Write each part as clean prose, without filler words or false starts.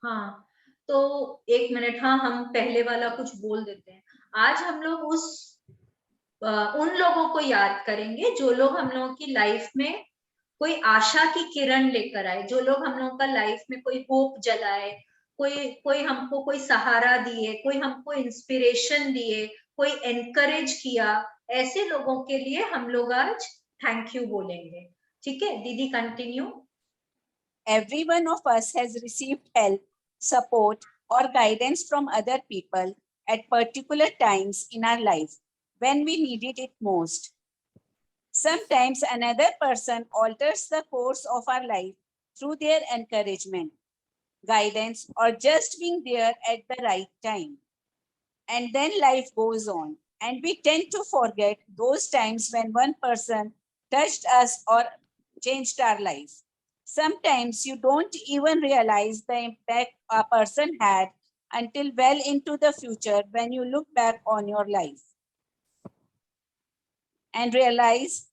हाँ, तो एक मिनट, हाँ हम पहले वाला कुछ बोल देते हैं। आज हम लोग उन लोगों को याद करेंगे जो लोग हम लोगों की लाइफ में कोई आशा की किरण लेकर आए, जो लोग हम लोगों का लाइफ में कोई होप जलाए, कोई कोई हमको कोई सहारा दिए, कोई हमको इंस्पिरेशन दिए, कोई एनकरेज किया। ऐसे लोगों के लिए हम लोग आज थैंक यू बोलेंगे। ठीक है दीदी, continue. Every one of us has received help, support, or guidance from other people at particular times in our life when we needed it most. Sometimes another person alters the course of our life through their encouragement, guidance, or just being there at the right time. And then life goes on, and we tend to forget those times when one person touched us or changed our life. Sometimes you don't even realize the impact a person had until well into the future when you look back on your life and realize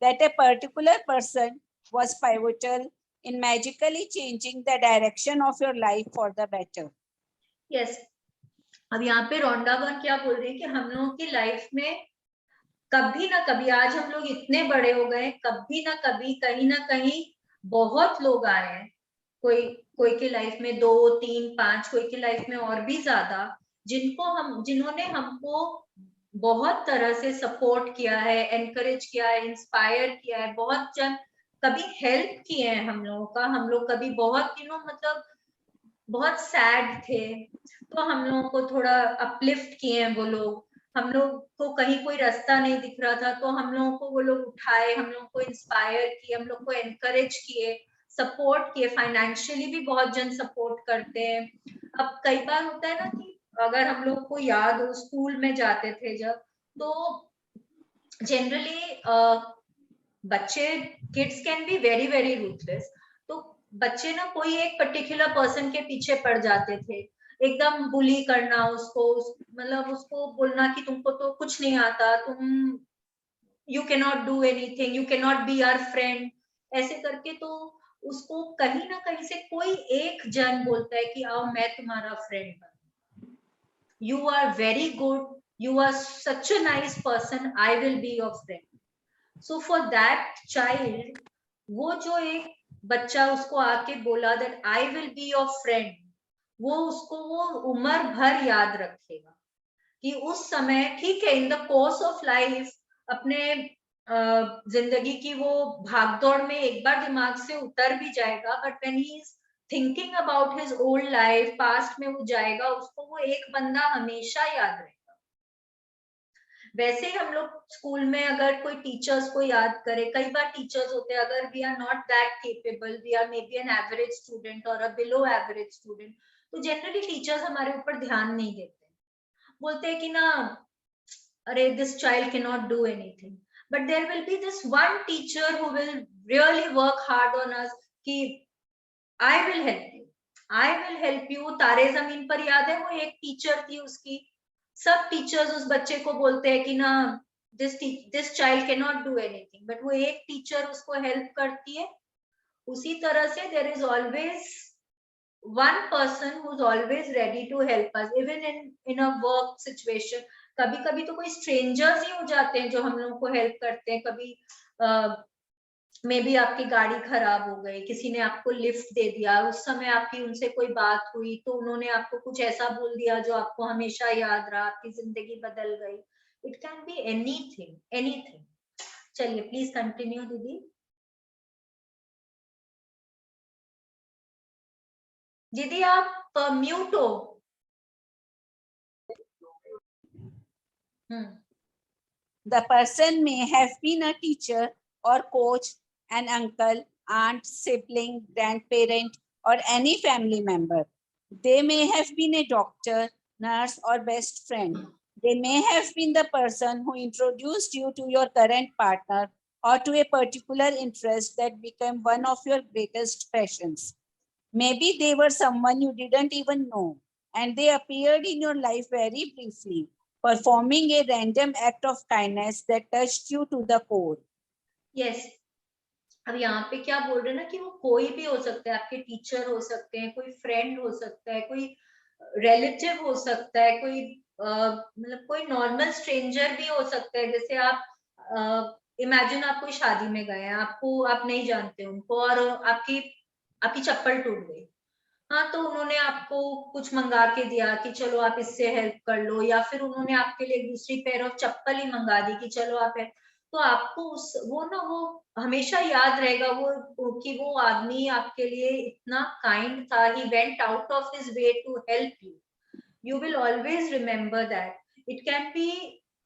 that a particular person was pivotal in magically changing the direction of your life for the better. Yes, अब यहाँ पे रोंडावन क्या बोल रही है कि हम लोगों की लाइफ में कभी ना कभी, आज हम लोग इतने बड़े हो गए, कभी ना कभी कहीं ना कहीं बहुत लोग आए हैं। कोई कोई की लाइफ में 2 3 5, कोई की लाइफ में और भी ज्यादा, जिन्होंने हमको बहुत तरह से सपोर्ट किया है, एनकरेज किया है, इंस्पायर किया है। बहुत जन कभी हेल्प किए हैं हम लोगों का, हम लोग कभी बहुत मतलब बहुत सैड थे तो हम लोगों को थोड़ा अपलिफ्ट किए हैं वो लोग। हम लोग को कहीं कोई रास्ता नहीं दिख रहा था तो हम लोगों को वो लोग उठाए, हम लोगों को इंस्पायर किए, हम लोग को एनकरेज किए, सपोर्ट किए। फाइनेंशियली भी बहुत जन सपोर्ट करते हैं। अब कई बार होता है ना कि अगर हम लोग को याद हो, स्कूल में जाते थे जब, तो जनरली बच्चे, kids can be very very ruthless. तो बच्चे ना कोई एक पर्टिकुलर पर्सन के पीछे पड़ जाते थे, एकदम बुली करना उसको, मतलब उसको बोलना कि तुमको तो कुछ नहीं आता, तुम you can not do anything, you can not be our friend, ऐसे करके। तो उसको कहीं ना कहीं से कोई एक जन बोलता है कि आओ मैं तुम्हारा फ्रेंड बन, you are very good, you are such a nice person, I will be your friend. So for that child, वो जो एक बच्चा उसको आके बोला that I will be your friend, वो उसको वो उम्र भर याद रखेगा कि उस समय, ठीक है, in the course of life, अपने जिंदगी की वो भागदौड़ में एक बार दिमाग से उतर भी जाएगा, but when he is thinking about his old life, past में वो जाएगा, उसको वो एक बंदा हमेशा याद रहेगा। वैसे ही हम लोग स्कूल में अगर कोई टीचर्स को याद करे, कई बार टीचर्स होते हैं, अगर we are not that capable, we are may be an average student और अ बिलो एवरेज स्टूडेंट, तो जनरली टीचर्स हमारे ऊपर ध्यान नहीं देते, बोलते हैं कि ना अरे this child can not do anything. But there will be this one teacher who will really work hard on us कि I will help you, I will help you. Taare Zameen पर याद है, वो एक टीचर थी, उसकी सब टीचर्स उस बच्चे को बोलते हैं कि ना this child can not do anything, but वो एक टीचर उसको हेल्प करती है। उसी तरह से there is always one person who's always ready to help us even in a work situation। कभी कभी तो कोई strangers ही हो जाते हैं जो हम लोगों को हेल्प करते हैं। कभी मे बी आपकी गाड़ी खराब हो गई, किसी ने आपको लिफ्ट दे दिया, उस समय आपकी उनसे कोई बात हुई तो उन्होंने आपको कुछ ऐसा बोल दिया जो आपको हमेशा याद रहा, आपकी जिंदगी बदल गई। It can be anything, anything. चलिए प्लीज कंटिन्यू दीदी। दीदी आप म्यूट हो। The person may have been a teacher or coach, an uncle, aunt, sibling, grandparent, or any family member. They may have been a doctor, nurse, or best friend. They may have been the person who introduced you to your current partner or to a particular interest that became one of your greatest passions. Maybe they were someone you didn't even know, and they appeared in your life very briefly, performing a random act of kindness that touched you to the core. Yes. अब यहाँ पे क्या बोल रहे हैं ना कि वो कोई भी हो सकता है, आपके टीचर हो सकते हैं, कोई फ्रेंड हो सकता है, कोई रिलेटिव हो सकता है, कोई मतलब कोई नॉर्मल स्ट्रेंजर भी हो सकता है। जैसे आप इमेजिन आप कोई शादी में गए हैं, आपको आप नहीं जानते उनको, और आपकी आपकी चप्पल टूट गई। हाँ, तो उन्होंने आपको कुछ मंगा के दिया कि चलो आप इससे हेल्प कर लो, या फिर उन्होंने आपके लिए दूसरी पेयर ऑफ चप्पल ही मंगा दी कि चलो आप है। तो आपको उस वो ना वो हमेशा याद रहेगा वो कि वो आदमी आपके लिए इतना काइंड था, he went out of his way to help you. You will always remember that. It can be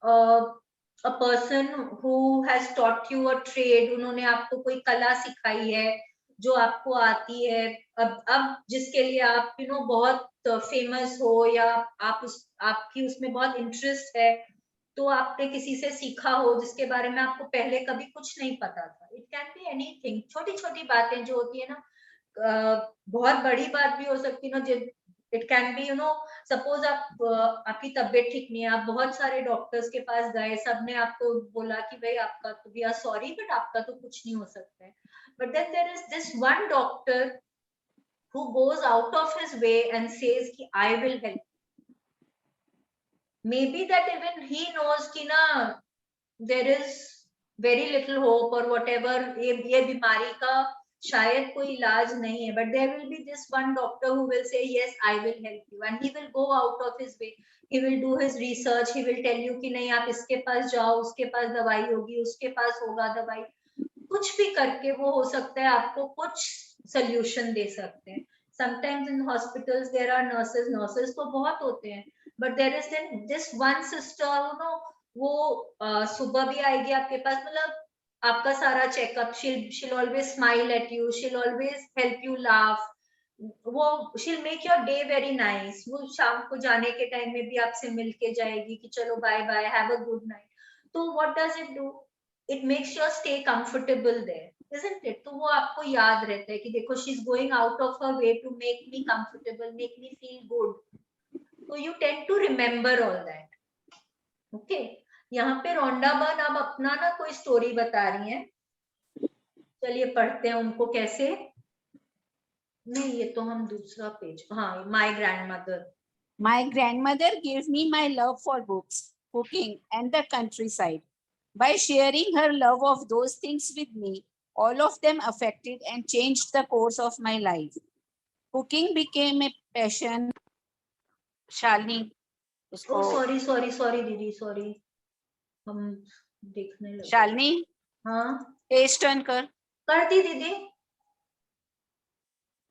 a person who has taught you a trade, उन्होंने आपको कोई कला सिखाई है जो आपको आती है। अब जिसके लिए आप बहुत फेमस हो, या आप आपकी उसमें बहुत इंटरेस्ट है, तो आपने किसी से सीखा हो जिसके बारे में आपको पहले कभी कुछ नहीं पता था। इट कैन बी एनीथिंग, छोटी छोटी बातें जो होती है ना, बहुत बड़ी बात भी हो सकती है ना। इट कैन बी सपोज आप आपकी तबीयत ठीक नहीं है, आप बहुत सारे डॉक्टर्स के पास गए, सबने आपको बोला कि भाई आपका तो वी आर सॉरी बट आपका तो कुछ नहीं हो सकता है। But then there is this one doctor who goes out of his way and says कि I will help. Maybe that even he knows कि ना there is very little hope or whatever, ये बीमारी का शायद कोई इलाज नहीं है, but there will be this one doctor who will say yes I will help you, and he will go out of his way, he will do his research, he will tell you कि नहीं आप इसके पास जाओ, उसके पास दवाई होगी, उसके पास होगा दवाई। कुछ भी करके वो हो सकता है आपको कुछ सोल्यूशन दे सकते हैं। Sometimes in hospitals there are nurses, nurses तो बहुत होते हैं, but there is this one sister वो सुबह भी आएगी आपके पास, मतलब आपका सारा checkup, she'll always smile at you, she'll always help you laugh, वो she'll make your day very nice। वो शाम को जाने के टाइम में भी आपसे मिल के जाएगी कि चलो bye bye, have a good night. तो what does it do? It makes you stay comfortable there, isn't it? तो वो आपको याद रहता है कि देखो she's going out of her way to make me comfortable, make me feel good. So you tend to remember all that. Okay? यहाँ पे रोंडा बन अब अपना ना कोई स्टोरी बता रही हैं। चलिए पढ़ते हैं उनको कैसे। नहीं, ये तो हम दूसरा पेज, हाँ, my grandmother. My grandmother gave me my love for books, cooking, and the countryside. By sharing her love of those things with me, all of them affected and changed the course of my life. Cooking became a passion. Shalini, ओ उसको sorry sorry sorry दीदी, sorry, हम देखने लगे। Shalini, हाँ, page turn कर. कर दी दीदी।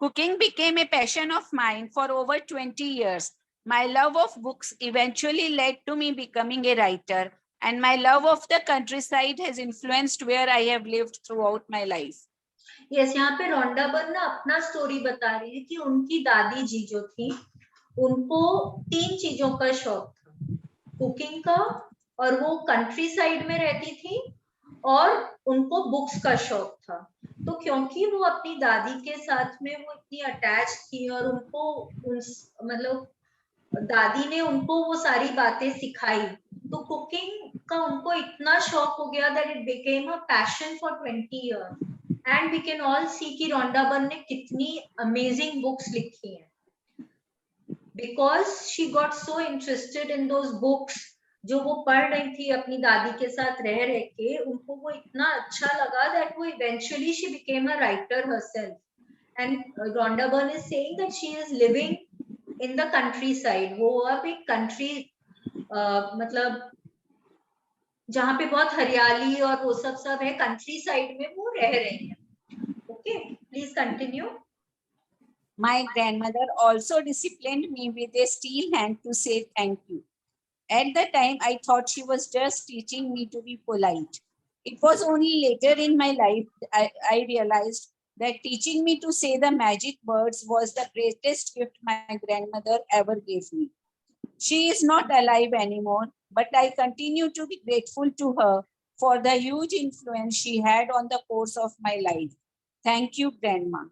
Cooking became a passion of mine for over 20 years. My love of books eventually led to me becoming a writer, and my love of the countryside has influenced where I have lived throughout my life. Yes, यहाँ पे रोंडा बन ना अपना story बता रही है कि उनकी दादी जी जो थी, उनको 3 चीजों का शौक था, कुकिंग का, और वो कंट्री साइड में रहती थी, और उनको बुक्स का शौक था। तो क्योंकि वो अपनी दादी के साथ में वो इतनी अटैच थी, और उनको उन मतलब दादी ने उनको वो सारी बातें सिखाई, तो कुकिंग का उनको इतना शौक हो गया that it became a passion for 20 years. And we can all see कि रोंडा बन ने कितनी अमेजिंग बुक्स लिखी हैं, because she got so interested in those books. जो वो पढ़ रही थी अपनी दादी के साथ रह रह के, उनको वो इतना अच्छा लगा दैट वो eventually she became a writer herself. And Rhonda Byrne is saying that she is living in the countryside. वो अब एक कंट्री मतलब जहाँ पे बहुत हरियाली और वो सब है, कंट्री साइड में वो रह रही हैं। Okay, please continue. My grandmother also disciplined me with a steel hand to say thank you. At the time, I thought she was just teaching me to be polite. It was only later in my life I realized that teaching me to say the magic words was the greatest gift my grandmother ever gave me. She is not alive anymore, but I continue to be grateful to her for the huge influence she had on the course of my life. Thank you, Grandma.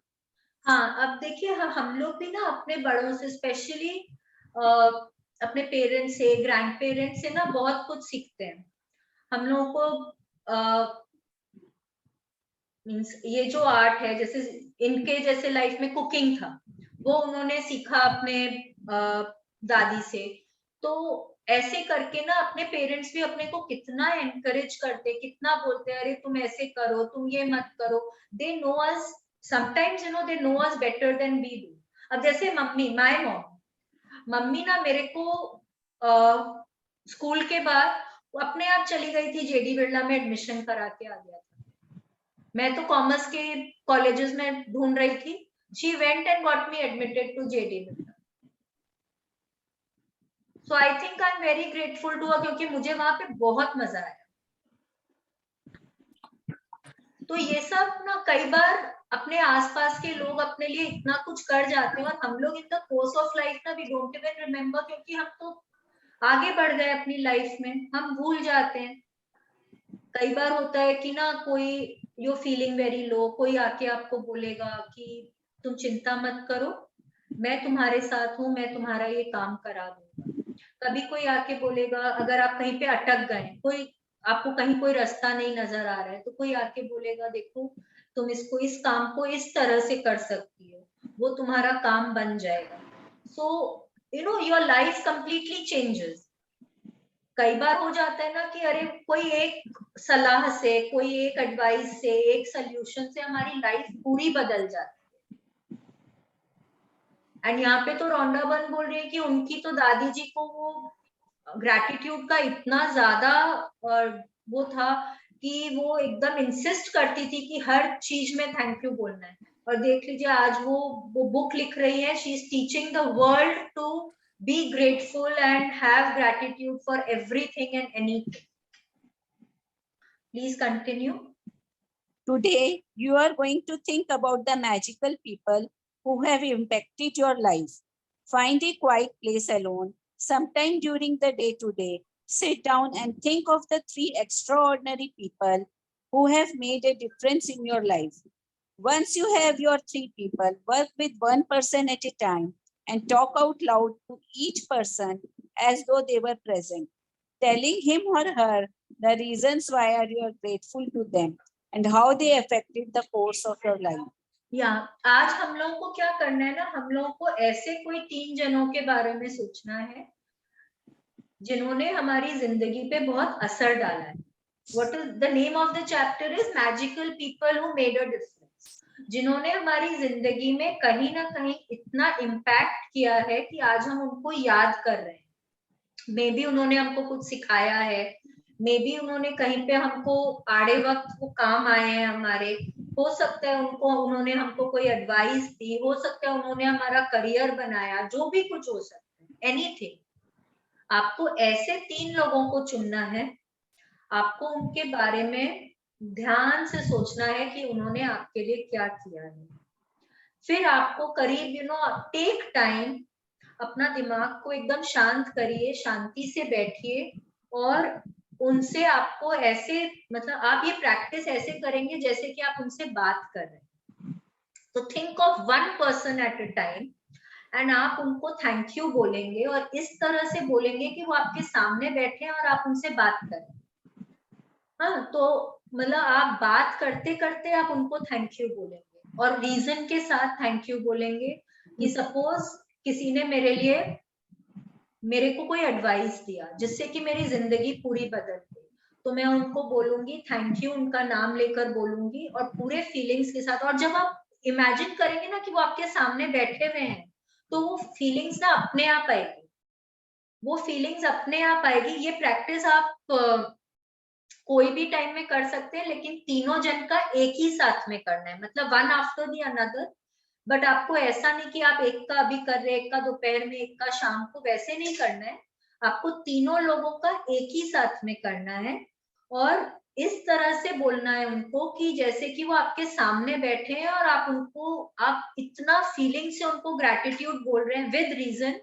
हाँ, अब देखिए हम लोग भी ना अपने बड़ों से, स्पेशली अपने पेरेंट्स से, ग्रैंड पेरेंट्स से ना बहुत कुछ सीखते हैं। हम लोगों को मीन्स ये जो आर्ट है, जैसे इनके जैसे लाइफ में कुकिंग था, वो उन्होंने सीखा अपने दादी से। तो ऐसे करके ना अपने पेरेंट्स भी अपने को कितना एनकरेज करते, कितना बोलते हैं, अरे तुम ऐसे करो, तुम ये मत करो। They know us, sometimes you know they know us better than we do. अब जैसे मम्मी, माय मम्मी ना मेरे को स्कूल के बाद अपने आप चली गई थी, जेडी बिरला में एडमिशन करा के आ गया था। मैं तो कॉमर्स के कॉलेजेस में ढूंढ रही थी, she went and got me admitted to JD Birla. So I think I am very grateful to, क्योंकि मुझे वहां पे बहुत मजा आया। तो ये सब ना कई बार अपने आसपास के लोग अपने लिए इतना कुछ कर जाते हैं, और हम लोग in the course of life ना वी डोंट इवन रिमेम्बर, क्योंकि हम तो आगे बढ़ गए अपनी लाइफ में, हम भूल जाते हैं। कई बार होता है कि ना कोई, यू फीलिंग वेरी लो, कोई आके आपको बोलेगा कि तुम चिंता मत करो, मैं तुम्हारे साथ हूँ, मैं तुम्हारा ये काम करा दूंगा। कभी कोई आके बोलेगा, अगर आप कहीं पे अटक गए, कोई आपको कहीं कोई रास्ता नहीं नजर आ रहा है, तो कोई आके बोलेगा देखो तुम इसको, इस काम को इस तरह से कर सकती हो, वो तुम्हारा काम बन जाएगा। So you know your life completely changes. कई बार हो जाता है ना कि अरे कोई एक सलाह से, कोई एक एडवाइस से, एक सोल्यूशन से हमारी लाइफ पूरी बदल जाती है। एंड यहाँ पे तो रोंडा बन बोल रही है कि उनकी तो दादी जी को वो ग्रैटिट्यूड का इतना ज्यादा वो था कि वो एकदम इंसिस्ट करती थी कि हर चीज में थैंक यू बोलना है। और देख लीजिए आज वो बुक लिख रही है, she is teaching the world to be grateful and have gratitude for everything and anything. Please continue. Today, you are going to think about the magical people who have impacted your life. Find a quiet place alone, sometime during the day-to-day. Sit down and think of the 3 extraordinary people who have made a difference in your life. Once you have your 3 people, work with one person at a time and talk out loud to each person as though they were present, telling him or her the reasons why are you are grateful to them and how they affected the course of your life. या आज हम लोगों को क्या करना है ना, हम लोगों को ऐसे कोई 3 जनों के बारे में सोचना है जिन्होंने हमारी जिंदगी पे बहुत असर डाला है। What is the name of the chapter is Magical People Who Made a Difference. जिन्होंने हमारी जिंदगी में कहीं ना कहीं इतना इम्पैक्ट किया है कि आज हम उनको याद कर रहे हैं। मे बी उन्होंने हमको कुछ सिखाया है, मे बी उन्होंने कहीं पे हमको आड़े वक्त वो काम आए हैं हमारे, हो सकता है उन्होंने हमको कोई एडवाइस दी, हो सकता है उन्होंने हमारा करियर बनाया, जो भी कुछ हो सकता है, एनीथिंग। आपको ऐसे 3 लोगों को चुनना है, आपको उनके बारे में ध्यान से सोचना है कि उन्होंने आपके लिए क्या किया है। फिर आपको करीब टेक टाइम, अपना दिमाग को एकदम शांत करिए, शांति से बैठिए और उनसे आपको ऐसे, मतलब आप ये प्रैक्टिस ऐसे करेंगे जैसे कि आप उनसे बात कर रहे हैं। तो think of one person at a time and आप उनको थैंक यू बोलेंगे, और इस तरह से बोलेंगे कि वो आपके सामने बैठे हैं और आप उनसे बात करें। हाँ, तो मतलब आप बात करते करते आप उनको थैंक यू बोलेंगे और रीजन के साथ थैंक यू बोलेंगे कि सपोज किसी ने मेरे को कोई एडवाइस दिया जिससे कि मेरी जिंदगी पूरी बदल गई, तो मैं उनको बोलूंगी थैंक यू, उनका नाम लेकर बोलूंगी और पूरे फीलिंग्स के साथ। और जब आप इमेजिन करेंगे ना कि वो आपके सामने बैठे हुए हैं, तो वो फीलिंग्स ना अपने आप आएगी, वो फीलिंग्स अपने आप आएगी। ये प्रैक्टिस आप कोई भी टाइम में कर सकते हैं, लेकिन तीनों जन का एक ही साथ में करना है, मतलब one after the another. But आपको ऐसा नहीं कि आप एक का अभी कर रहे, एक का दोपहर में, एक का शाम को, वैसे नहीं करना है। आपको तीनों लोगों का एक ही साथ में करना है और इस तरह से बोलना है उनको कि जैसे कि वो आपके सामने बैठे हैं और आप उनको, आप इतना फीलिंग से उनको ग्रैटिट्यूड बोल रहे हैं विद रीजन,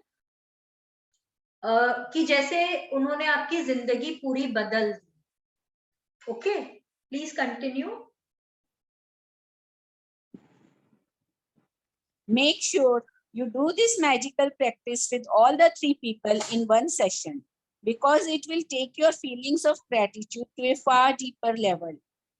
कि जैसे उन्होंने आपकी जिंदगी पूरी बदल दी। Okay, please continue. Make sure you do this magical practice with all the 3 people in one session because it will take your feelings of gratitude to a far deeper level.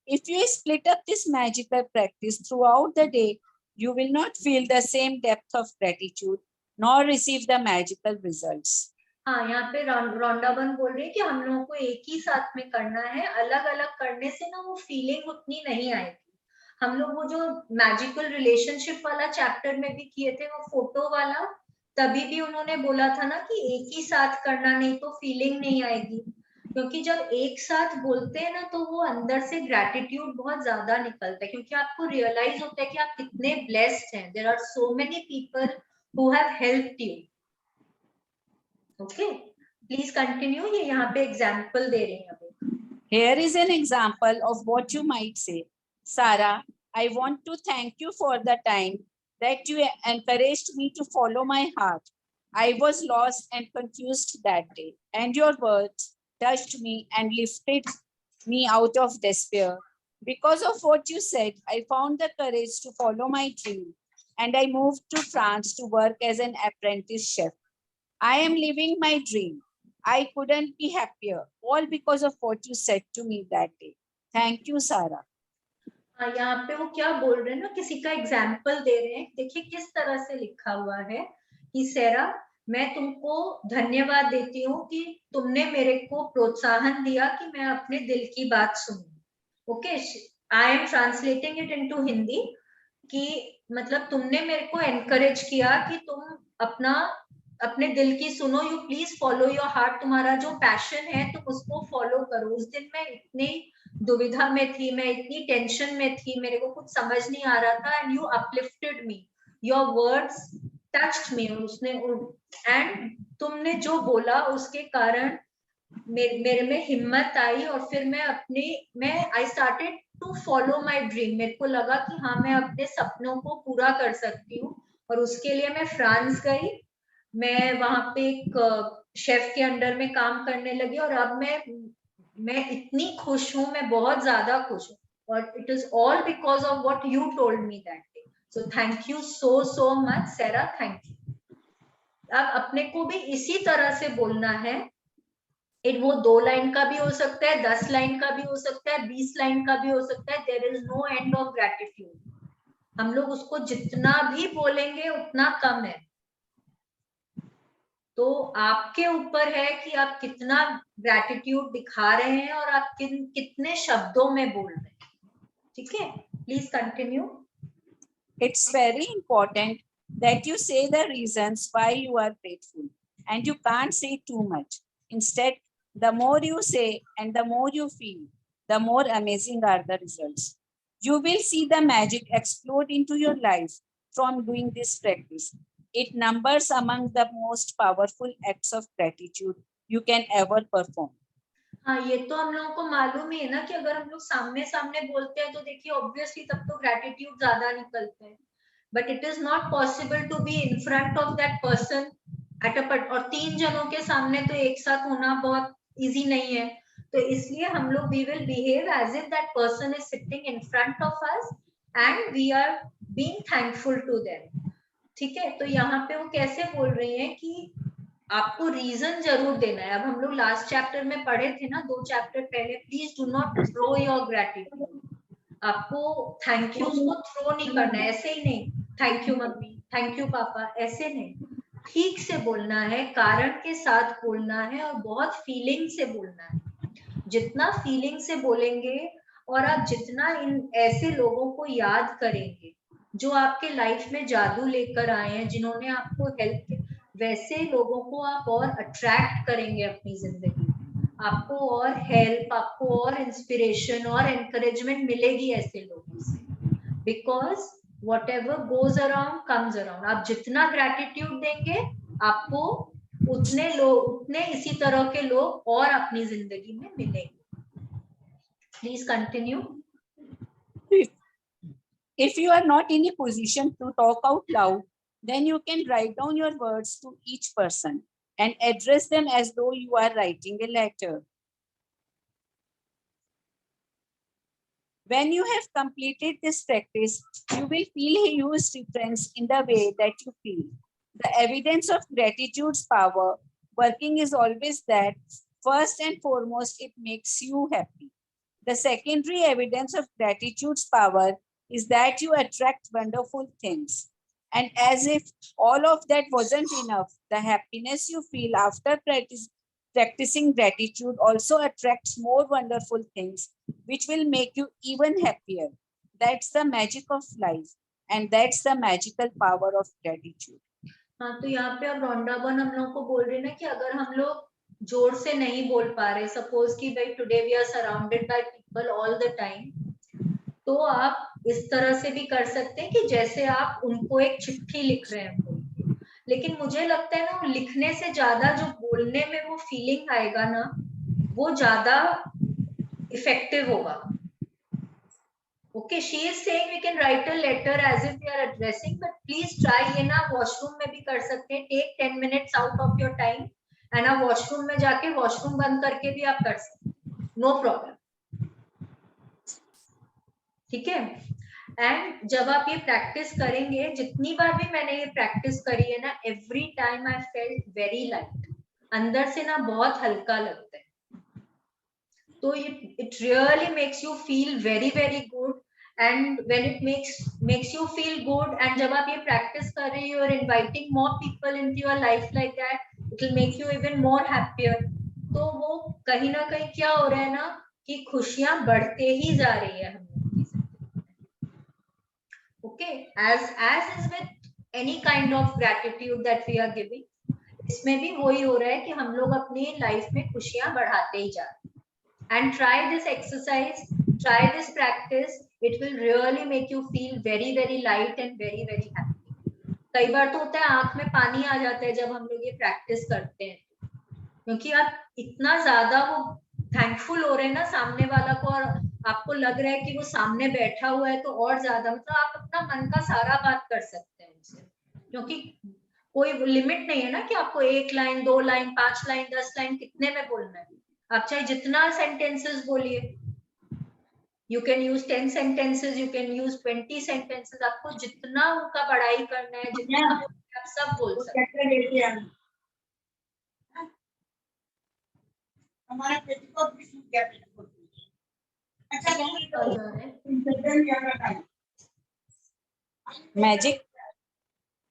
If you split up this magical practice throughout the day, you will not feel the same depth of gratitude nor receive the magical results. हाँ, यहाँ पे रॉन्डाबन बोल रही है कि हम लोगों को एक ही साथ में करना है, अलग अलग करने से ना वो फीलिंग उतनी नहीं आएगी। हम लोग वो जो मैजिकल रिलेशनशिप वाला चैप्टर में भी किए थे, वो फोटो वाला, तभी भी उन्होंने बोला था ना कि एक ही साथ करना, नहीं तो फीलिंग नहीं आएगी। क्योंकि जब एक साथ बोलते हैं ना तो वो अंदर से ग्रैटिट्यूड बहुत ज्यादा निकलता है, क्योंकि आपको रियलाइज होता है कि आप कितने ब्लेस्ड हैं। There are so many people who have helped you. Okay, please continue. ये यहाँ पे एग्जाम्पल दे रही हैं अभी। Here is an example of what you might say. Sarah, I want to thank you for the time that you encouraged me to follow my heart. I was lost and confused that day, and your words touched me and lifted me out of despair. Because of what you said, I found the courage to follow my dream, and I moved to France to work as an apprentice chef. I am living my dream. I couldn't be happier, all because of what you said to me that day. Thank you, Sarah. हाँ, यहाँ पे वो क्या बोल रहे हैं ना, किसी का एग्जाम्पल दे रहे हैं। देखिए किस तरह से लिखा हुआ है कि सैरा, मैं तुमको धन्यवाद देती हूँ कि तुमने मेरे को प्रोत्साहन दिया कि मैं अपने दिल की बात सुनूं। Okay, I am translating it into Hindi कि मतलब तुमने मेरे को एनकरेज किया कि तुम अपने दिल की सुनो, you please follow your heart, तुम्हारा जो पैशन है तुम उसको फॉलो करो। उस दिन मैं इतनी दुविधा में थी, मैं इतनी टेंशन में थी, मेरे को कुछ समझ नहीं आ रहा था, and you uplifted me, your words touched me. उसने एंड तुमने जो बोला उसके कारण मेरे में हिम्मत आई, और फिर मैं I started to follow my dream. मेरे को लगा कि हाँ, मैं अपने सपनों को पूरा कर सकती हूँ, और उसके लिए मैं फ्रांस गई। मैं वहां पे एक शेफ के अंडर में काम करने लगी, और अब मैं इतनी खुश हूँ, मैं बहुत ज्यादा खुश हूँ, और it is all because of what you told me that day. So thank you so much Saira, thank you. अब अपने को भी इसी तरह से बोलना है। वो 2 लाइन का भी हो सकता है, 10 लाइन का भी हो सकता है, 20 लाइन का भी हो सकता है। There is no end of gratitude. हम लोग उसको जितना भी बोलेंगे उतना कम है। तो आपके ऊपर है कि आप कितना ग्रैटिट्यूड दिखा रहे हैं और आप कितने शब्दों में बोल रहे हैं। ठीक है, please continue. It's very important that you say the reasons why you are grateful, and you can't say too much. Instead, the more you say and the more you feel, the more amazing are the results. You will see the magic explode into your life from doing this practice. It numbers among the most powerful acts of gratitude you can ever perform. हाँ, ये तो हम लोगों को मालूम ही है ना कि अगर हम लोग सामने सामने बोलते हैं तो देखिए ऑब्वियसली तब तो ग्रैटिट्यूड ज्यादा निकलते हैं, but it is not possible to be in front of that person at a और 3 जनों के सामने तो एक साथ होना बहुत इजी नहीं है। तो इसलिए हम लोग we will behave as if that person is sitting in front of us and we are being thankful to them. ठीक है, तो यहाँ पे वो कैसे बोल रही हैं कि आपको रीजन जरूर देना है। अब हम लोग लास्ट चैप्टर में पढ़े थे ना, 2 चैप्टर पहले, please do not throw your gratitude. आपको थैंक यू को थ्रो नहीं करना है, ऐसे ही नहीं, थैंक यू मम्मी, थैंक यू पापा, ऐसे नहीं। ठीक से बोलना है, कारण के साथ बोलना है, और बहुत फीलिंग से बोलना है। जितना फीलिंग से बोलेंगे और आप जितना इन ऐसे लोगों को याद करेंगे जो आपके लाइफ में जादू लेकर आए हैं, जिन्होंने आपको हेल्प की, वैसे लोगों को आप और अट्रैक्ट करेंगे अपनी जिंदगी में। आपको और हेल्प, आपको और इंस्पिरेशन और एनकरेजमेंट मिलेगी ऐसे लोगों से, because whatever goes around comes around। आप जितना ग्रैटिट्यूड देंगे, आपको उतने इसी तरह के लोग और अपनी जिंदगी में मिलेंगे। Please continue. If you are not in a position to talk out loud, then you can write down your words to each person and address them as though you are writing a letter. When you have completed this practice, you will feel a huge difference in the way that you feel. The evidence of gratitude's power working is always that, first and foremost, it makes you happy. The secondary evidence of gratitude's power is that you attract wonderful things. And as if all of that wasn't enough, the happiness you feel after practicing gratitude also attracts more wonderful things, which will make you even happier. That's the magic of life, and that's the magical power of gratitude. हाँ, तो यहाँ पे अब रोंडाबन हम लोग को बोल रही है ना कि अगर हम लोग जोर से नहीं बोल पा रहे, सपोज कि भाई today we are surrounded by people all the time, तो आप इस तरह से भी कर सकते हैं कि जैसे आप उनको एक चिट्ठी लिख रहे हैं बोल के, लेकिन मुझे लगता है ना वो लिखने से ज्यादा जो बोलने में वो फीलिंग आएगा ना, वो ज्यादा इफेक्टिव होगा. Okay, she is saying we can write a letter as if we are addressing, but please try. ये ना वॉशरूम में भी कर सकते हैं. Take 10 minutes out of your time and आप वॉशरूम में जाके वॉशरूम बंद करके भी आप कर सकते हैं. No problem. ठीक है. एंड जब आप ये प्रैक्टिस करेंगे, जितनी बार भी मैंने ये प्रैक्टिस करी है ना, every time I felt very light. अंदर से ना बहुत हल्का लगता है. तो it really makes you feel very very good. And when it makes you feel good, and जब आप ये practice कर रहे हो, you're inviting more people into your life like that, it will make you even more happier. तो वो कहीं ना कहीं क्या हो रहा है ना कि खुशियां बढ़ते ही जा रही है हम लोग की जिंदगी में. Okay, as is with any kind of gratitude that we are giving, इसमें भी वही हो रहा है कि हम लोग अपनी लाइफ में खुशियां बढ़ाते ही जा रहे हैं. And try this exercise, try this practice. It will really make you feel very very light and very very happy. कई बार तो होता है आंख में पानी आ जाता है जब हम लोग ये प्रैक्टिस करते हैं, क्योंकि आप इतना ज्यादा वो थैंकफुल हो रहे हैं ना सामने वाला को, और आपको लग रहा है कि वो सामने बैठा हुआ है, तो और ज्यादा मतलब आप अपना मन का सारा बात कर सकते हैं उनसे, क्योंकि कोई लिमिट नहीं है ना कि आपको 1 लाइन 2 लाइन 5 लाइन 10 लाइन कितने में बोलना है. आप चाहे जितना सेंटेंसेस बोलिए, you can use 10 sentences, you can use 20 sentences, आपको जितना उनका बड़ाई करना है, जितना आप सब बोल सकते हैं. मैजिक.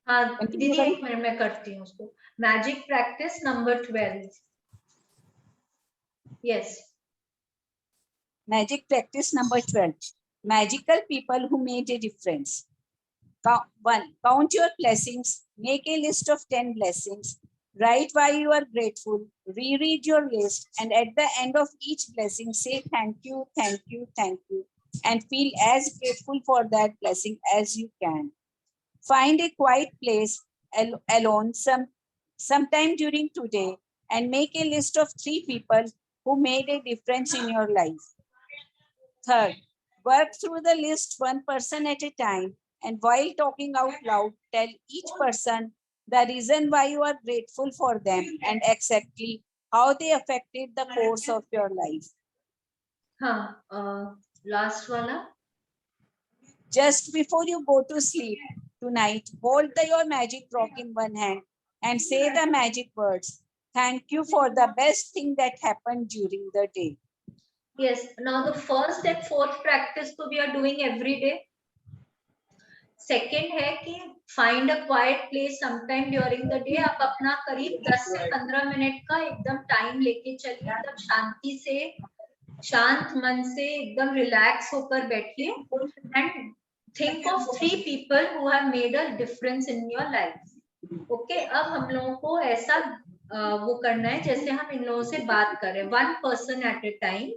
हाँ दीदी, 1 मिनट में करती हूँ उसको. Magic practice number 12. Yes. Magic practice number 12. Magical people who made a difference. 1. Count your blessings. Make a list of 10 blessings. Write why you are grateful. Reread your list. And at the end of each blessing, say thank you, thank you, thank you. And feel as grateful for that blessing as you can. Find a quiet place alone sometime during today and make a list of 3 people who made a difference in your life. Third, work through the list one person at a time, and while talking out loud, tell each person the reason why you are grateful for them and exactly how they affected the course of your life. हाँ, last वाला. Just before you go to sleep tonight, hold your magic rock in one hand and say the magic words. Thank you for the best thing that happened during the day. Yes, now the first and fourth practice तो we are doing every day. Second है कि find a quiet place sometime during the day. आप अपना करीब 10 से 15 minute का एकदम time लेके चलिए, एकदम शांति से, शांत मन से एकदम रिलैक्स होकर बैठिए and think of 3 people who have made a difference in your life. Okay, अब हम लोगों को ऐसा वो करना है जैसे हम इन लोगों से बात कर रहे हैं, 1 person at a time.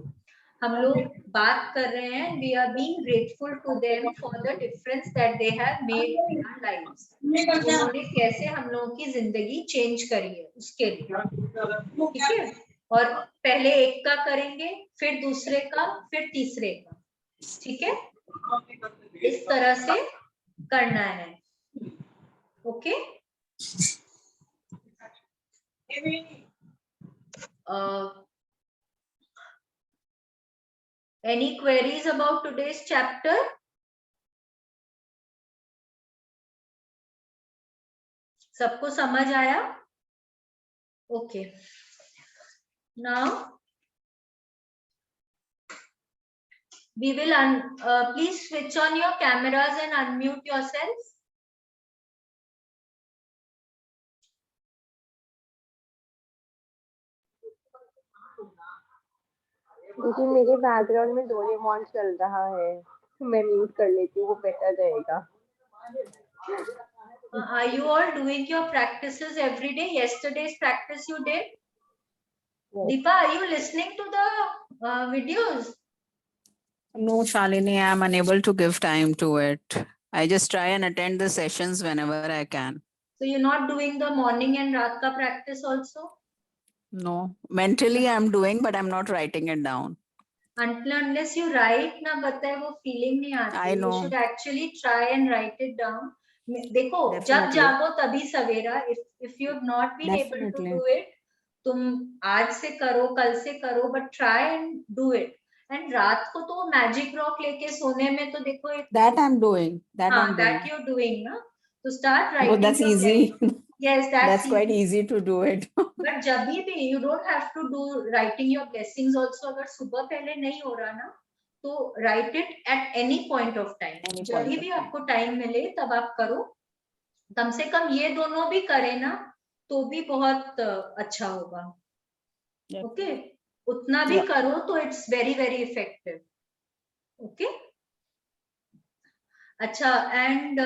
हम लोग बात कर रहे हैं, we are being grateful to them for the difference that they have made in our lives. उन्होंने कैसे हम लोगों की जिंदगी चेंज करी है उसके लिए. ठीक है, और पहले एक का करेंगे, फिर दूसरे का, फिर तीसरे का. ठीक है, इस तरह से करना है. Okay. Any queries about today's chapter? सबको समझ आया? Okay. Now We will please switch on your cameras and unmute yourself. लेकिन मेरे बैकग्राउंड में डोरेमोन चल रहा है, मैं म्यूट कर लेती हूँ, वो बेटर रहेगा। Are you all doing your practices every day? Yesterday's practice you did? Yes. Deepa, are you listening to the videos? No, Shalini, I'm unable to give time to it. I just try and attend the sessions whenever I can. So you're not doing the morning and raat ka practice also? No, mentally I'm doing, but I'm not writing it down. Until unless you write ना बताए वो feeling नहीं आती. I know. You should actually try and write it down. देखो जब Definitely. जागो तभी सवेरा. If you have not been able to Definitely. do it, तुम आज से करो, कल से करो, but try and do it. And रात को तो मैजिक रॉक लेके सोने में तो देखो That I'm doing. That हाँ, I'm that doing. you're doing ना. So start writing. Oh, that's your easy. Yes, That's quite easy to do it. But जब भी you don't have to do writing your blessings also. अगर सुबह पहले नहीं हो रहा ना, तो write it at any point of time. जब भी आपको टाइम मिले तब आप करो. कम से कम ये दोनों भी करें ना, तो भी बहुत अच्छा होगा. ओके, उतना भी करो तो it's very very effective. Okay. अच्छा, and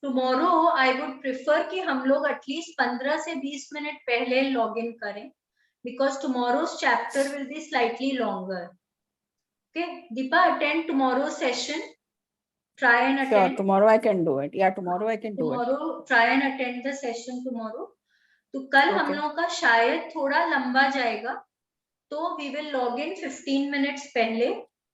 tomorrow I would prefer कि हम लोग एटलीस्ट 15 से 20 मिनट पहले लॉग इन करें, because tomorrow's chapter will be slightly longer. Okay Deepa, attend tomorrow session. Try and attend. Sure, tomorrow I can do it. Yeah, tomorrow I can do it. Tomorrow try and attend the session tomorrow. तो कल हम लोग का शायद थोड़ा लंबा जाएगा, तो we will log in 15 minutes पहले,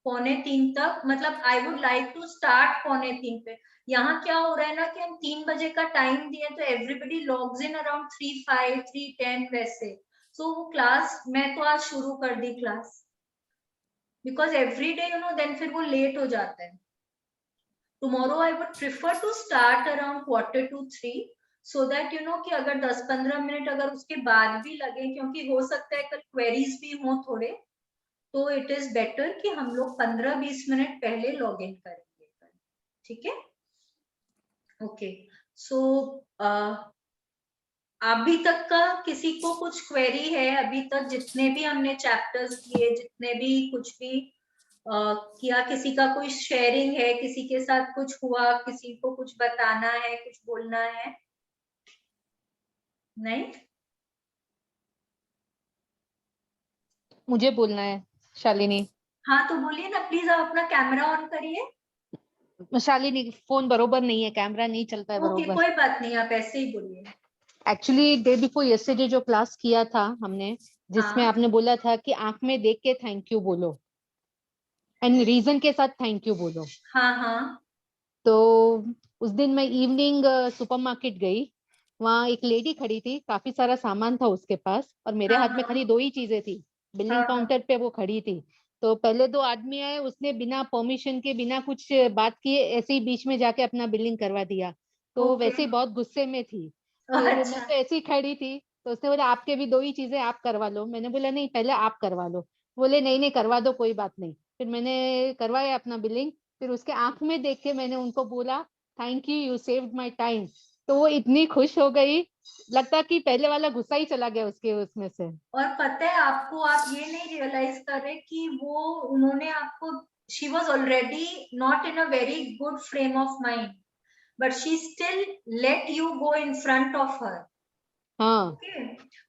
2:45 तक. मतलब I would like to start 2:45 पे. यहाँ क्या हो रहा है ना कि हम 3 बजे का टाइम दिए तो एवरीबडी लॉग्स इन अराउंड 3:05, 3:10 वैसे. सो वो क्लास मैं तो आज शुरू कर दी class, because every day you know then फिर वो लेट हो जाता है. Tomorrow I would prefer to start around 2:45, so that you know कि अगर 10-15 मिनट अगर उसके बाद भी लगे, क्योंकि हो सकता है कल क्वेरीज भी हो थोड़े, तो इट इज बेटर कि हम लोग 15-20 मिनट पहले लॉग इन करेंगे. ठीक है. ओके, सो अभी तक का किसी को कुछ क्वेरी है? अभी तक जितने भी हमने चैप्टर्स किए, जितने भी कुछ भी किया, किसी का कोई शेयरिंग है, किसी के साथ कुछ हुआ, किसी को कुछ बताना है, कुछ बोलना है? नहीं, मुझे बोलना है शालिनी. हाँ तो बोलिए ना प्लीज. आप अपना कैमरा ऑन करिए. शालिनी फोन बरोबर नहीं है, कैमरा नहीं चलता है बरोबर. कोई बात नहीं, आप ऐसे ही बोलिए. एक्चुअली डे बिफोर यस्टरडे जो क्लास किया था हमने, जिसमें हाँ. आपने बोला था कि आंख में देख के थैंक यू बोलो एंड रीजन के साथ थैंक यू बोलो. हाँ हाँ. तो उस दिन मैं इवनिंग सुपरमार्केट गई, वहाँ एक लेडी खड़ी थी, काफी सारा सामान था उसके पास और मेरे हाथ में खाली 2 ही चीजें थी. बिलिंग काउंटर पे वो खड़ी थी. तो पहले 2 आदमी आए, उसने बिना परमिशन के, बिना कुछ बात किए ऐसे ही बीच में जाके अपना बिलिंग करवा दिया. तो वैसे ही बहुत गुस्से में थी. फिर मैं तो ऐसे ही खड़ी थी, तो उसने बोला आपके भी 2 ही चीजें, आप करवा लो. मैंने बोला नहीं, पहले आप करवा लो. बोले नहीं नहीं करवा दो, कोई बात नहीं. फिर मैंने करवाया अपना बिलिंग. फिर उसके आंख में देख के मैंने उनको बोला thank you, you saved my time. तो वो इतनी खुश हो गई, लगता कि पहले वाला गुस्सा ही चला गया उसके उसमें से. और पता है आपको, आप ये नहीं रियलाइज कर रहे कि वो उन्होंने आपको, she was already not in a very good frame of mind, but she still let you go in front of her. हाँ. Okay?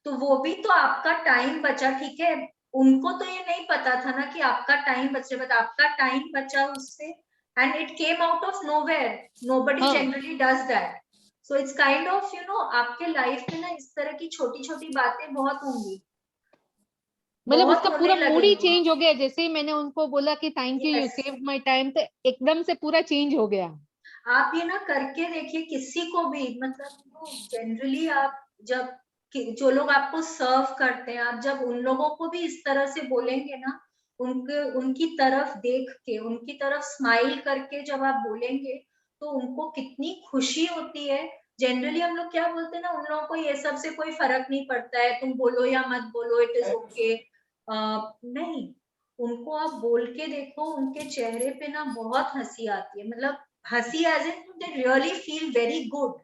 तो वो भी तो आपका टाइम बचा. ठीक है, उनको तो ये नहीं पता था ना कि आपका टाइम बचे, बट आपका टाइम बचा उससे. And it came out of nowhere. Nobody generally does that. So it's kind of you know, आपके लाइफ में ना इस तरह की छोटी छोटी बातें बहुत होंगी. मतलब उसका पूरा मूड ही चेंज हो गया. जैसे ही मैंने उनको बोला कि thank you, you saved my time, तो एकदम से पूरा चेंज हो गया. आप ये ना करके देखिए किसी को भी. मतलब जनरली आप जब, जो लोग आपको सर्व करते हैं, आप जब उन लोगों को भी इस तरह से बोलेंगे ना, उनकी तरफ देख के, उनकी तरफ स्माइल करके जब आप बोलेंगे, तो उनको कितनी खुशी होती है. जनरली हम लोग क्या बोलते हैं ना, उन लोगों को ये सब से कोई फर्क नहीं पड़ता है, तुम बोलो या मत बोलो, इट इज ओके. नहीं, उनको आप बोल के देखो, उनके चेहरे पे ना बहुत हंसी आती है, मतलब हंसी as in they really feel very good,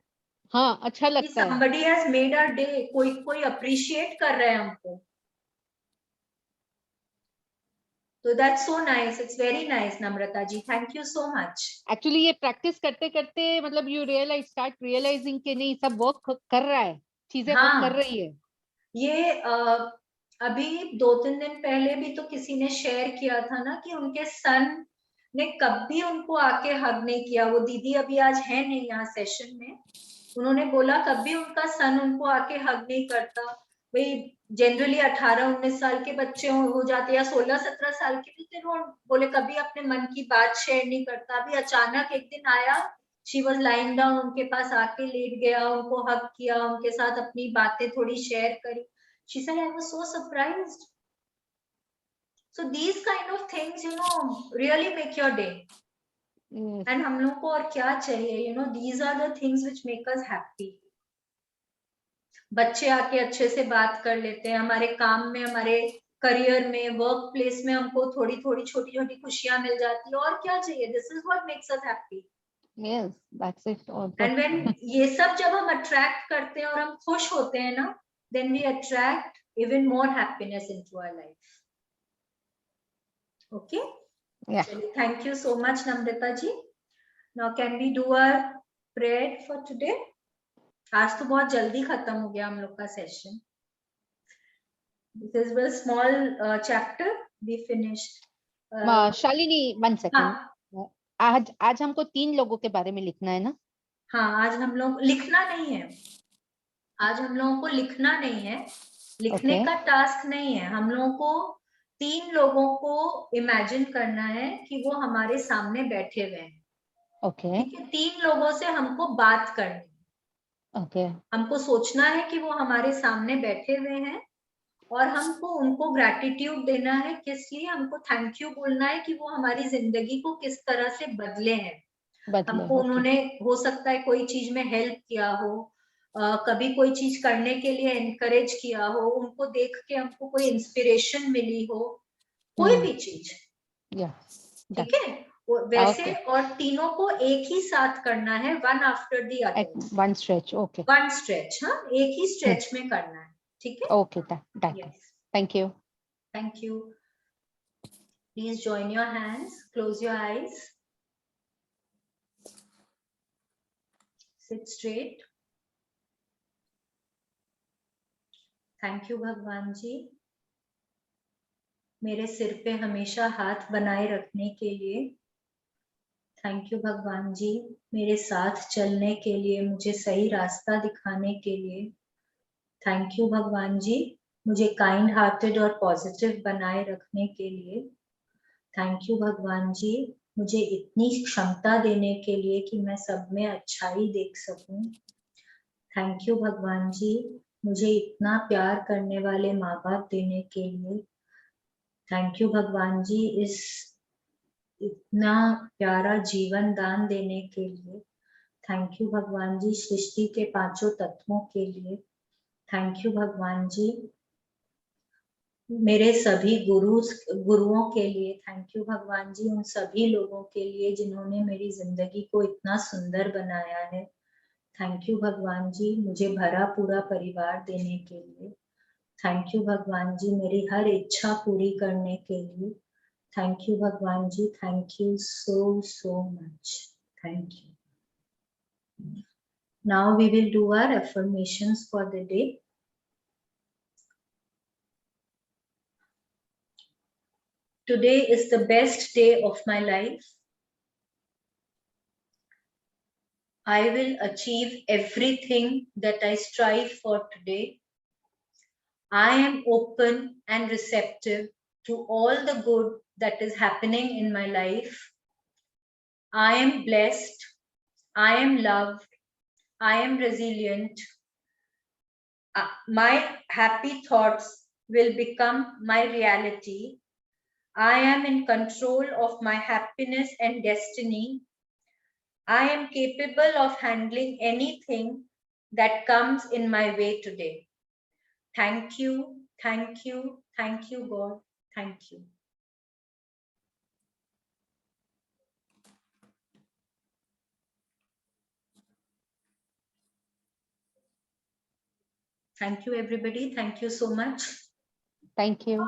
हाँ, अच्छा लगता है। somebody has made our day, कोई अप्रिशिएट कर रहा है हमको। तो that's so nice, it's very nice Namrata ji, thank you so much। Actually ये प्रैक्टिस करते करते मतलब यू स्टार्ट रियलाइजिंग कि नहीं सब वर्क कर रहा है, चीजें वर्क कर रही है। ये अभी 2-3 दिन पहले भी तो किसी ने शेयर किया था ना कि उनके सन ने कभी उनको आके हग नहीं किया। वो दीदी अभी आज है नहीं यहाँ सेशन में, उन्होंने बोला कभी उनका सन उनको आके हग नहीं करता। भाई जनरली 18-19 साल के बच्चे हो जाते या 16-17 साल के भी, फिर वो बोले कभी अपने मन की बात शेयर नहीं करता। अभी अचानक एक दिन आया, शी वॉज लाइंग डाउन, उनके पास आके लेट गया, उनको हग किया, उनके साथ अपनी बातें थोड़ी शेयर करी। She said I was so surprised. So these kind of things, you know, really make your day. And हम लोग को और क्या चाहिए, you know, these are the things which make us happy. बच्चे आके अच्छे से बात कर लेते हैं, हमारे काम में, हमारे करियर में, वर्क प्लेस में हमको थोड़ी थोड़ी छोटी छोटी खुशियां मिल जाती है, और क्या चाहिए। This is what makes us happy. Yes, that's it. And when ये सब जब हम अट्रैक्ट करते हैं और हम खुश होते हैं ना, then we attract even more happiness into our life. Okay, चलिए, thank you so much Namrata ji. Now can we do our prayer for today. आज तो बहुत जल्दी खत्म हो गया हम लोग का session. This was small chapter we finished. Shalini, 1 second. आज हमको 3 लोगों के बारे में लिखना है ना? हाँ, आज हम लोग लिखना नहीं है, आज हम लोगों को लिखना नहीं है, लिखने का टास्क नहीं है। हम लोगों को 3 लोगों को इमेजिन करना है कि वो हमारे सामने बैठे हुए हैं। ओके, ठीक है, 3 लोगों से हमको बात करनी। ओके, हमको सोचना है कि वो हमारे सामने बैठे हुए हैं और हमको उनको ग्रैटिट्यूड देना है। किस लिए? हमको थैंक यू बोलना है कि वो हमारी जिंदगी को किस तरह से बदले हैं। हमको उन्होंने, हो सकता है कोई चीज में हेल्प किया हो, कभी कोई चीज करने के लिए एनकरेज किया हो, उनको देख के हमको कोई इंस्पिरेशन मिली हो, कोई भी चीज। ठीक है, वैसे। और तीनों को एक ही साथ करना है, one after the other, one stretch. Okay, one stretch. हाँ, एक ही स्ट्रेच में करना है। ठीक है, okay, thank you, thank you. Please join your hands, close your eyes, seat straight. Thank you भगवान जी, मेरे सिर पे हमेशा हाथ बनाए रखने के लिए। थैंक यू भगवान जी, मेरे साथ चलने के लिए, मुझे सही रास्ता दिखाने के लिए। थैंक यू भगवान जी, मुझे काइंड हार्टेड और पॉजिटिव बनाए रखने के लिए। थैंक यू भगवान जी, मुझे इतनी क्षमता देने के लिए कि मैं सब में अच्छाई देख सकूं। थैंक यू भगवान जी, मुझे इतना प्यार करने वाले माँ बाप देने के लिए। थैंक यू भगवान जी, इस इतना प्यारा जीवन दान देने के लिए। थैंक यू भगवान जी, सृष्टि के 5 तत्वों के लिए। थैंक यू भगवान जी, मेरे सभी गुरुओं के लिए। थैंक यू भगवान जी, उन सभी लोगों के लिए जिन्होंने मेरी जिंदगी को इतना सुंदर बनाया है। थैंक यू भगवान जी, मुझे भरा पूरा परिवार देने के लिए। थैंक यू भगवान जी, मेरी हर इच्छा पूरी करने के लिए। थैंक यू भगवान जी, thank you so much. Thank you. Now we will do our affirmations for the day. Today is the best day of my life. I will achieve everything that I strive for today. I am open and receptive to all the good that is happening in my life. I am blessed. I am loved. I am resilient. My happy thoughts will become my reality. I am in control of my happiness and destiny. I am capable of handling anything that comes in my way today. Thank you, thank you, thank you, God. Thank you. Thank you, everybody. Thank you so much. Thank you.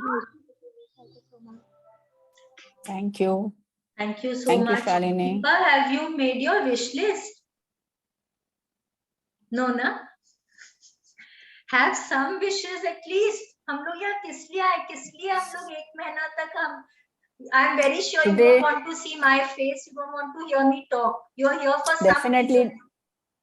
Thank you. Thank you so Thank you, much. Shalini. Deepa, have you made your wish list? No, na? Have some wishes at least. हम लोग यहाँ किस लिए आए? किस लिए हम लोग एक महीना तक हम? I'm very sure you Today- don't want to see my face. You don't want to hear me talk. You're here for some Definitely, reason.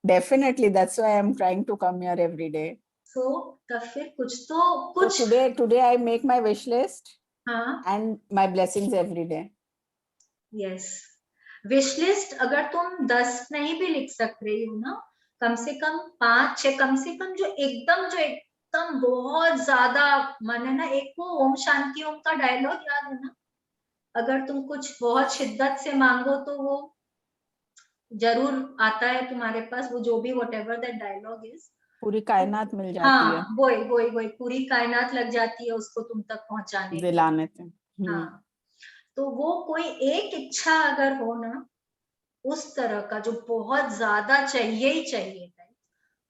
definitely. That's why I'm trying to come here every day. So, तब फिर कुछ तो So कुछ. today I make my wish list हाँ. and my blessings every day. Yes. Wish list अगर तुम 10 नहीं भी लिख सक रही हो ना, कम से कम 5-6, कम से कम जो एकदम बहुत ज्यादा मन है ना, एक वो ओम शांति ओम का डायलॉग याद है ना, अगर तुम कुछ बहुत शिद्दत से मांगो तो वो जरूर आता है तुम्हारे पास, वो जो भी whatever that dialogue is, पूरी कायनात मिल जाती है हाँ वही पूरी कायनात लग जाती है उसको तुम तक पहुंचाने के लिए। दिलाने से। हाँ, तो वो कोई एक इच्छा अगर हो ना, उस तरह का जो बहुत ज्यादा चाहिए ही चाहिए,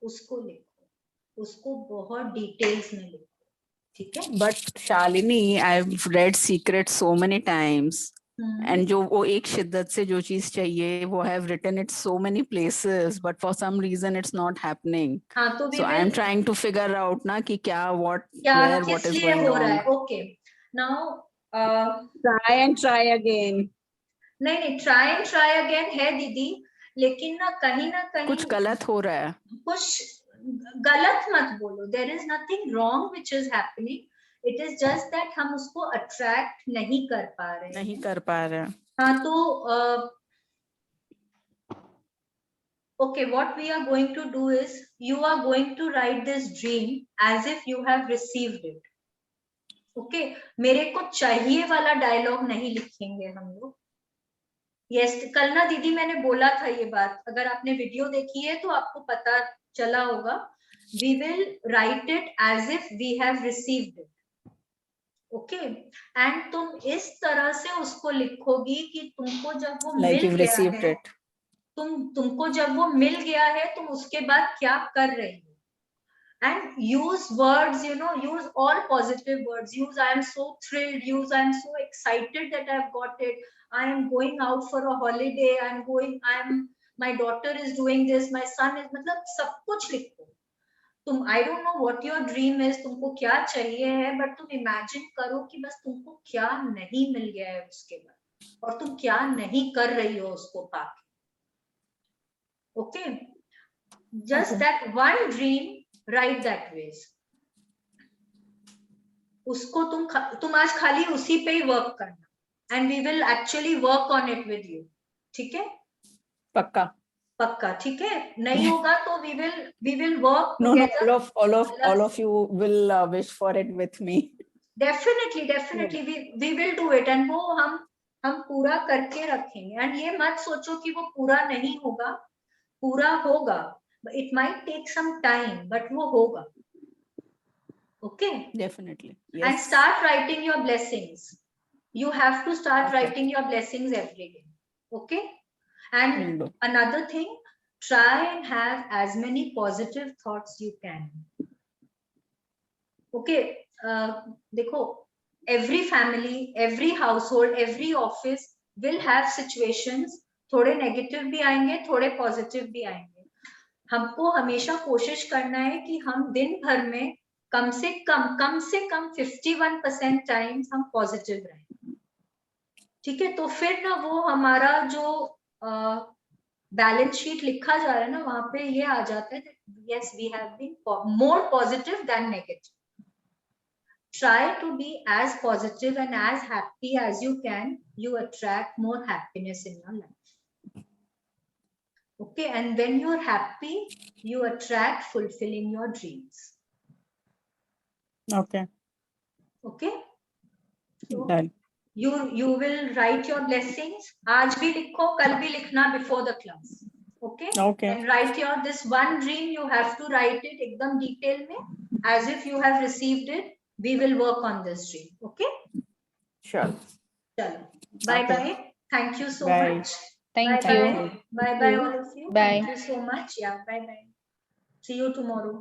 उसको लिखो, उसको बहुत डिटेल्स में लिखो, ठीक है? But Shalini, I've read Secret so many times. And जो वो एक शिद्दत से जो चीज चाहिए, वो I have written it so many places, but for some reason it's not happening. हाँ, तो So I am trying to figure out ना कि क्या, what, where, what is going हो रहा on. है? Okay, now Try and try again. नहीं try and try again है दीदी, लेकिन ना कहीं कुछ गलत हो रहा है। कुछ गलत मत बोलो, there is nothing wrong which is happening, it is just that हम उसको attract नहीं कर पा रहे हैं। हाँ, तो okay, what we are going to do is you are going to write this dream as if you have received it. Okay, मेरे को चाहिए वाला डायलॉग नहीं लिखेंगे हम लोग। यस, कल ना दीदी मैंने बोला था ये बात, अगर आपने वीडियो देखी है तो आपको पता चला होगा। We will write it as if we have received it. Okay, and तुम इस तरह से उसको लिखोगी कि तुमको जब वो Like मिल you've गया received है, it. तुमको जब वो मिल गया है, तुम उसके बाद क्या कर रही हो? And use words, use all positive words. Use I am so thrilled, use I am so excited that I've got it, I am going out for a holiday, my daughter is doing this, my son is, मतलब सब कुछ लिखो तुम। I don't know what your dream is, तुमको क्या चाहिए है, but तुम imagine करो कि बस तुमको क्या नहीं मिल गया है उसके बाद, और तुम क्या नहीं कर रही हो उसको पाके। Okay, just that one dream, write that ways. उसको तुम आज खाली उसी पे ही वर्क करना, and we will actually work on it with you. ठीक है? पक्का, ठीक है? नहीं होगा तो we will work together. No, all of you will wish for it with me. Definitely we will do it, and वो हम पूरा करके रखेंगे। and ये मत सोचो कि वो पूरा नहीं होगा, पूरा होगा। It might take some time, but वो होगा। Okay? Definitely. Yes. And start writing your blessings. You have to start writing your blessings every day. Okay? And another thing, try and have as many positive thoughts you can. Okay? देखो, every family, every household, every office will have situations, थोड़े negative भी आएंगे, थोड़े positive भी आएंगे। हमको हमेशा कोशिश करना है कि हम दिन भर में कम से कम 51% टाइम्स हम पॉजिटिव रहें। ठीक है? तो फिर ना वो हमारा जो बैलेंस शीट लिखा जा रहा है ना, वहां पे ये आ जाता है, yes, we have been more positive than negative. Try to be as positive and as happy as you can. You attract more happiness in your life. Okay, and when you're happy, you attract fulfilling your dreams. Okay. So Done. you will write your blessings. आज भी लिखो, कल भी लिखना before the class. Okay? And write this one dream. You have to write it एकदम detail में, as if you have received it. We will work on this dream. Okay? Sure. चलो. Bye. Thank you so much. Thank bye you. bye all of you. Bye. Thank you so much. Yeah. Bye. See you tomorrow.